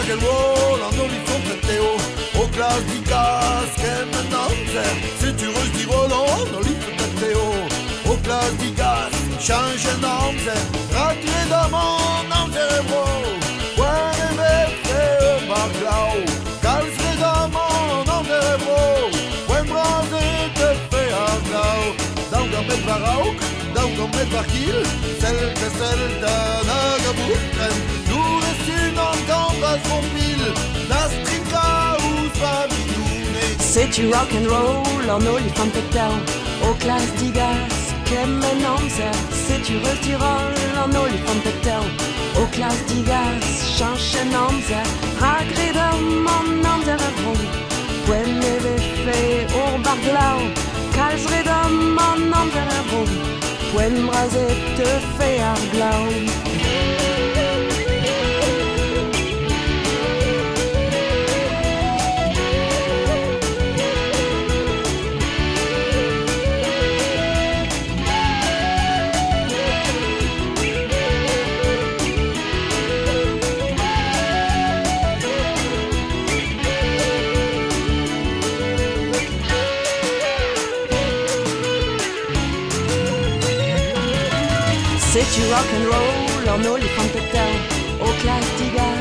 rock'n'roll en olifanted Théo. Au classe du gaz, qu'aime un si tu russes du Roland, en olifanted Théo. Au classe du gaz, change un homme, raté dans mon homme cérébro. Ouais, les mecs, Marclau, calcerai dans mon homme cérébro. Ouais, brasé, te fait un glau. Dans le mec baroque, dans le mec barquille, celle d'un agaboucren. Nous restons en camp à son pile, la stringa ou famille. C'est du rock'n'roll en olifanted Théo. Au classe digas, qu'aime un homme, c'est du retirol en olifanted Théo. Au classe digas, change un homme, ragré dans mon homme cérébro. When neve fait au barglau, calcerai dans mon homme cérébro. When brasé te fait un glau. C'est du rock'n'roll en olifanted Théo. Au classe digas,